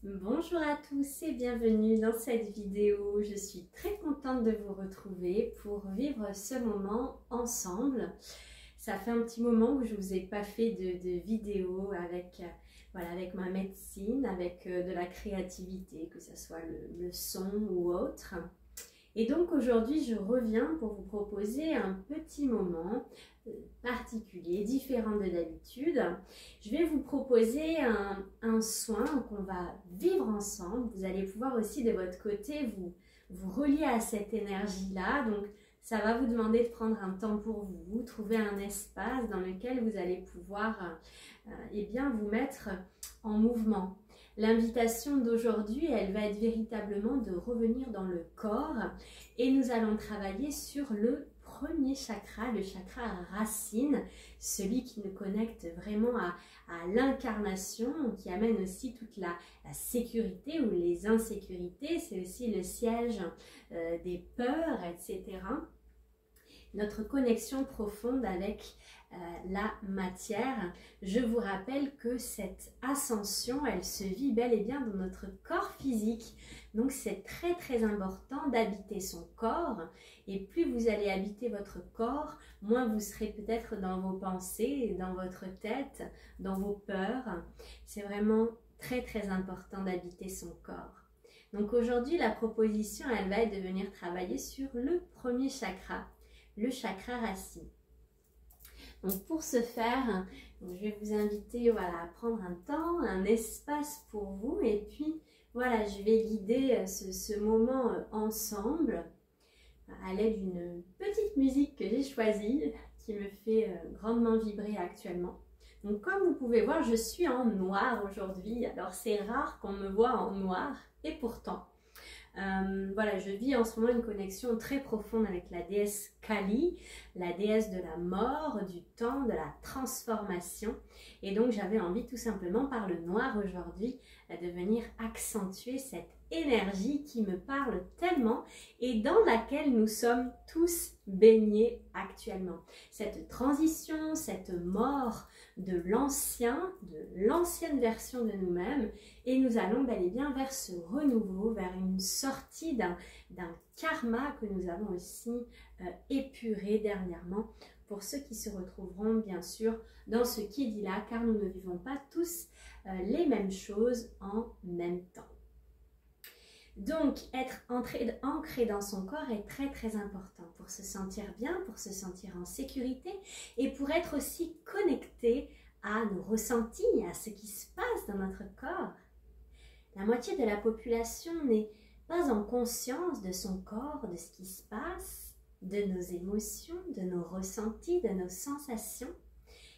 Bonjour à tous et bienvenue dans cette vidéo. Je suis très contente de vous retrouver pour vivre ce moment ensemble. Ça fait un petit moment que je ne vous ai pas fait de vidéo avec, avec ma médecine, avec de la créativité, que ce soit le son ou autre. Et donc aujourd'hui, je reviens pour vous proposer un petit moment particulier, différent de d'habitude. Je vais vous proposer un soin qu'on va vivre ensemble. Vous allez pouvoir aussi de votre côté vous relier à cette énergie-là. Donc ça va vous demander de prendre un temps pour vous, trouver un espace dans lequel vous allez pouvoir bien vous mettre en mouvement. L'invitation d'aujourd'hui, elle va être véritablement de revenir dans le corps et nous allons travailler sur le premier chakra, le chakra racine, celui qui nous connecte vraiment à l'incarnation, qui amène aussi toute la sécurité ou les insécurités. C'est aussi le siège des peurs, etc. Notre connexion profonde avec la matière. Je vous rappelle que cette ascension, elle se vit bel et bien dans notre corps physique. Donc c'est très important d'habiter son corps. Et plus vous allez habiter votre corps, moins vous serez peut-être dans vos pensées, dans votre tête, dans vos peurs. C'est vraiment très important d'habiter son corps. Donc aujourd'hui, la proposition, elle va être de venir travailler sur le premier chakra, le chakra racine. Donc pour ce faire, je vais vous inviter à prendre un temps, un espace pour vous et puis voilà, je vais guider ce moment ensemble à l'aide d'une petite musique que j'ai choisie qui me fait grandement vibrer actuellement. Donc comme vous pouvez voir, je suis en noir aujourd'hui. Alors c'est rare qu'on me voit en noir et pourtant, je vis en ce moment une connexion très profonde avec la déesse Kali, la déesse de la mort, du temps, de la transformation. Et donc j'avais envie tout simplement par le noir aujourd'hui de venir accentuer cette énergie qui me parle tellement et dans laquelle nous sommes tous baignés actuellement. Cette transition, cette mort de l'ancienne version de nous-mêmes, et nous allons bel et bien vers ce renouveau, vers une sortie d'un karma que nous avons aussi épuré dernièrement, pour ceux qui se retrouveront bien sûr dans ce qui dit là, car nous ne vivons pas tous les mêmes choses en même temps. Donc, être ancré dans son corps est très important pour se sentir bien, pour se sentir en sécurité et pour être aussi connecté à nos ressentis, à ce qui se passe dans notre corps. La moitié de la population n'est pas en conscience de son corps, de ce qui se passe, de nos émotions, de nos ressentis, de nos sensations.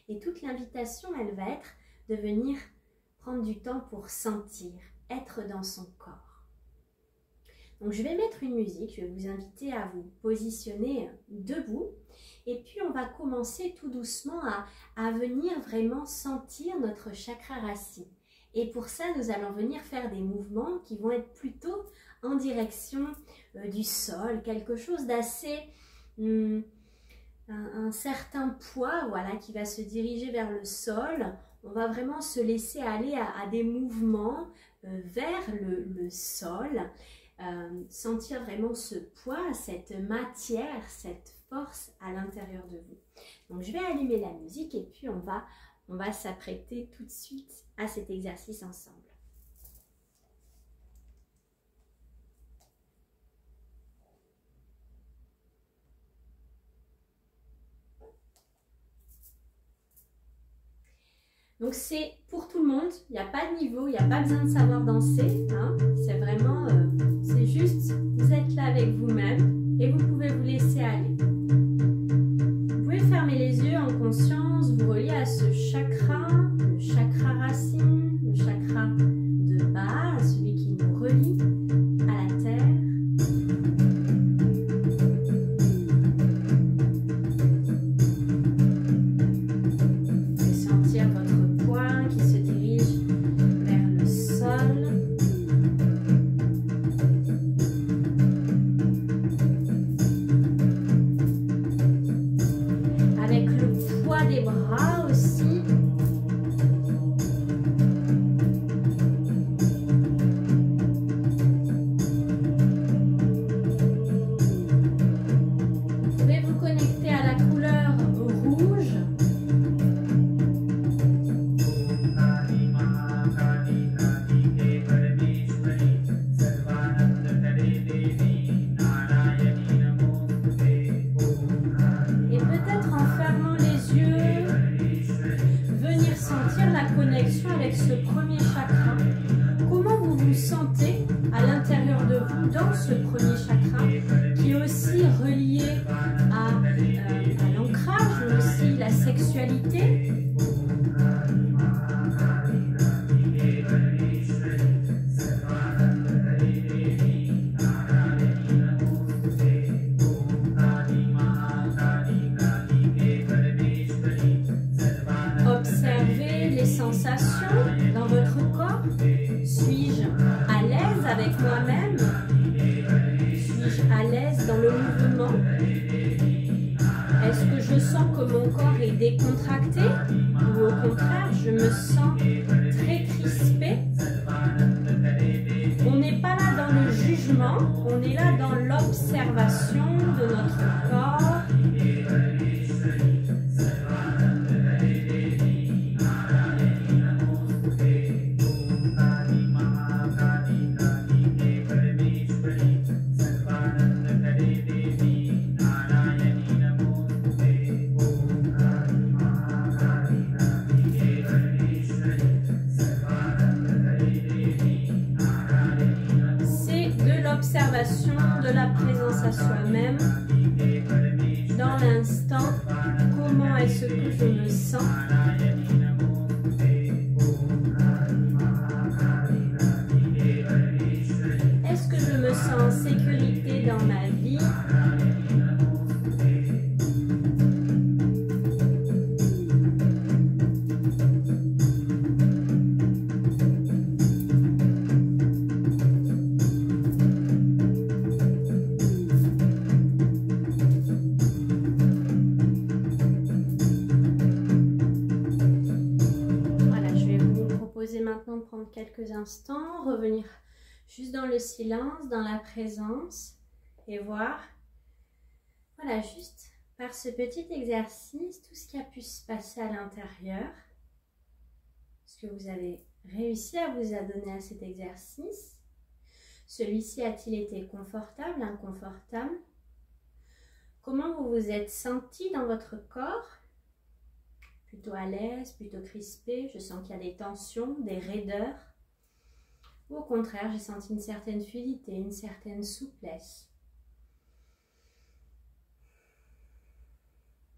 Et toute l'invitation, elle va être de venir prendre du temps pour sentir, être dans son corps. Donc je vais mettre une musique, je vais vous inviter à vous positionner debout et puis on va commencer tout doucement à venir vraiment sentir notre chakra racine. Et pour ça, nous allons venir faire des mouvements qui vont être plutôt en direction du sol, quelque chose d'assez, un certain poids qui va se diriger vers le sol. On va vraiment se laisser aller à des mouvements vers le sol. Sentir vraiment ce poids, cette matière, cette force à l'intérieur de vous. Donc je vais allumer la musique et puis on va s'apprêter tout de suite à cet exercice ensemble. Donc c'est pour tout le monde, il n'y a pas de niveau, il n'y a pas besoin de savoir danser, hein. C'est vraiment, c'est juste, vous êtes là avec vous-même et vous pouvez vous laisser aller. Vous pouvez fermer les yeux en conscience, vous relier à ce chakra, le chakra racine, le chakra de base, celui qui nous relie à la terre. Des bras aussi, sentir la connexion avec ce premier chakra. Comment vous vous sentez à l'intérieur de vous dans ce premier chakra qui est aussi relié à l'ancrage, mais aussi la sexualité. Observez les sensations dans votre corps. Suis-je à l'aise avec moi-même? Suis-je à l'aise dans le mouvement? Est-ce que je sens que mon corps est décontracté? Ou au contraire, je me sens très crispée? On n'est pas là dans le jugement, on est là dans l'observation de notre corps. Observation de la présence à soi-même dans l'instant. Comment est-ce que je me sens? Est-ce que je me sens en sécurité dans ma vie? Maintenant prendre quelques instants, revenir juste dans le silence, dans la présence et voir, voilà, juste par ce petit exercice, tout ce qui a pu se passer à l'intérieur. Est-ce que vous avez réussi à vous adonner à cet exercice? Celui-ci a-t-il été confortable, inconfortable? Comment vous vous êtes senti dans votre corps? Plutôt à l'aise, plutôt crispé, je sens qu'il y a des tensions, des raideurs. Ou au contraire, j'ai senti une certaine fluidité, une certaine souplesse.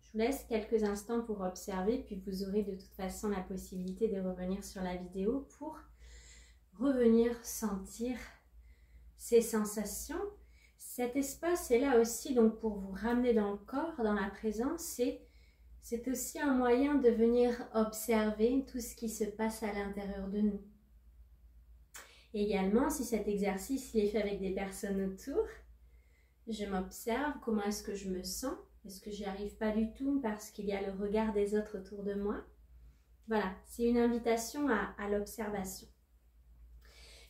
Je vous laisse quelques instants pour observer, puis vous aurez de toute façon la possibilité de revenir sur la vidéo pour revenir sentir ces sensations. Cet espace est là aussi donc pour vous ramener dans le corps, dans la présence, c'est aussi un moyen de venir observer tout ce qui se passe à l'intérieur de nous. Également, si cet exercice est fait avec des personnes autour, je m'observe, comment est-ce que je me sens? Est-ce que j'y arrive pas du tout parce qu'il y a le regard des autres autour de moi? Voilà, c'est une invitation à l'observation.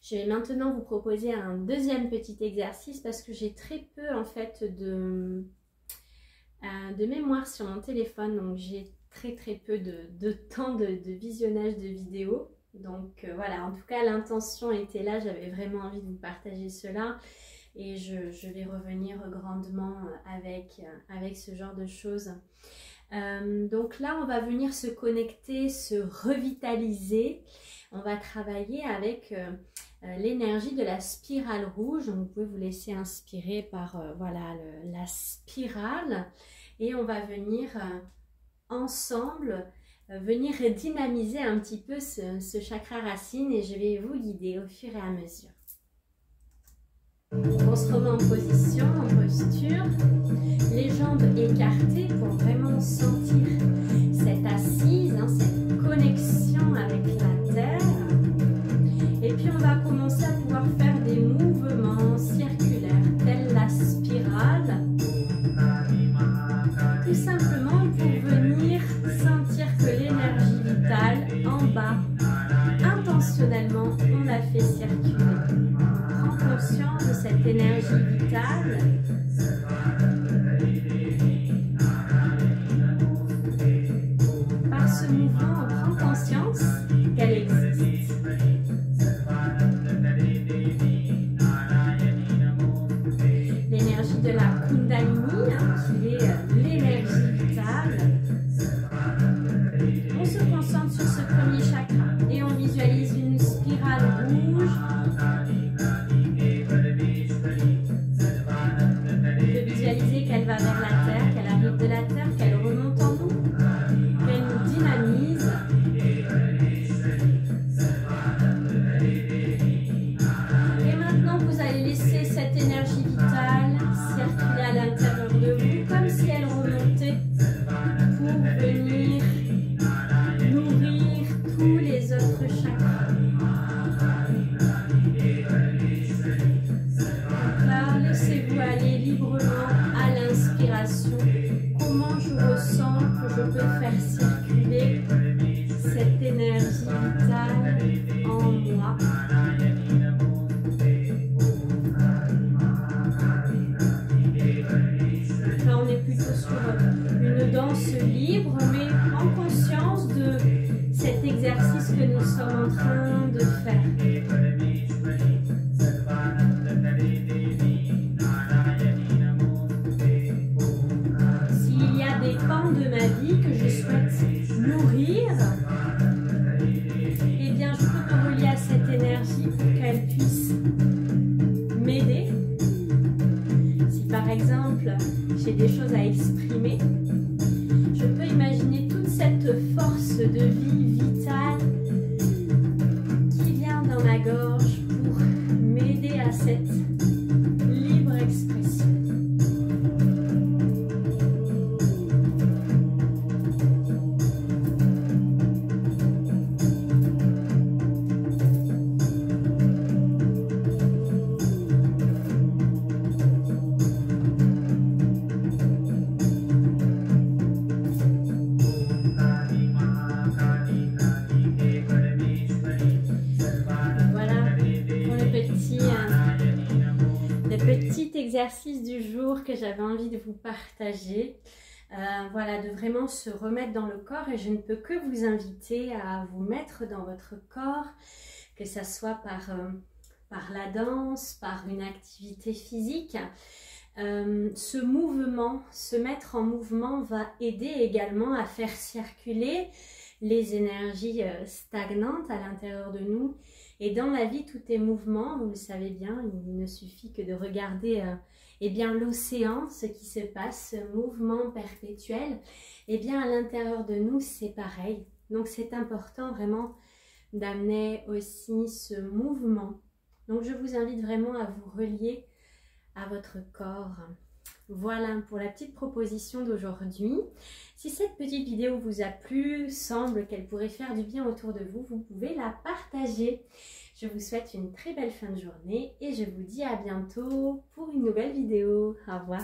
Je vais maintenant vous proposer un deuxième petit exercice parce que j'ai très peu en fait de mémoire sur mon téléphone, donc j'ai très peu de temps de visionnage de vidéos. Donc voilà, en tout cas l'intention était là, j'avais vraiment envie de vous partager cela et je vais revenir grandement avec ce genre de choses. Donc là on va venir se connecter, se revitaliser, on va travailler avec l'énergie de la spirale rouge. Donc vous pouvez vous laisser inspirer par voilà, la spirale et on va venir ensemble venir dynamiser un petit peu ce chakra racine et je vais vous guider au fur et à mesure. On se remet en position, en posture, les jambes écartées pour vraiment sentir cette assise, hein, cette connexion avec la terre. Et puis on va commencer à pouvoir faire des mouvements circulaires tels la spirale. Tout simplement pour venir sentir que l'énergie vitale en bas, intentionnellement, on la fait circuler. On prend conscience de cette énergie vitale. Par ce mouvement, on prend conscience qu'elle existe. L'énergie de la Kundalini, hein, qui est l'énergie vitale. On se concentre sur ce premier vital qui vient dans ma gorge pour m'aider à cette libre expression. Petit exercice du jour que j'avais envie de vous partager, voilà, de vraiment se remettre dans le corps, et je ne peux que vous inviter à vous mettre dans votre corps, que ça soit par la danse, par une activité physique. Ce mouvement, se mettre en mouvement va aider également à faire circuler les énergies stagnantes à l'intérieur de nous. Et dans la vie, tout est mouvement, vous le savez bien, il ne suffit que de regarder eh bien l'océan, ce qui se passe, ce mouvement perpétuel. Et bien à l'intérieur de nous, c'est pareil. Donc c'est important vraiment d'amener aussi ce mouvement. Donc je vous invite vraiment à vous relier à votre corps. Voilà pour la petite proposition d'aujourd'hui. Si cette petite vidéo vous a plu, semble qu'elle pourrait faire du bien autour de vous, vous pouvez la partager. Je vous souhaite une très belle fin de journée et je vous dis à bientôt pour une nouvelle vidéo. Au revoir.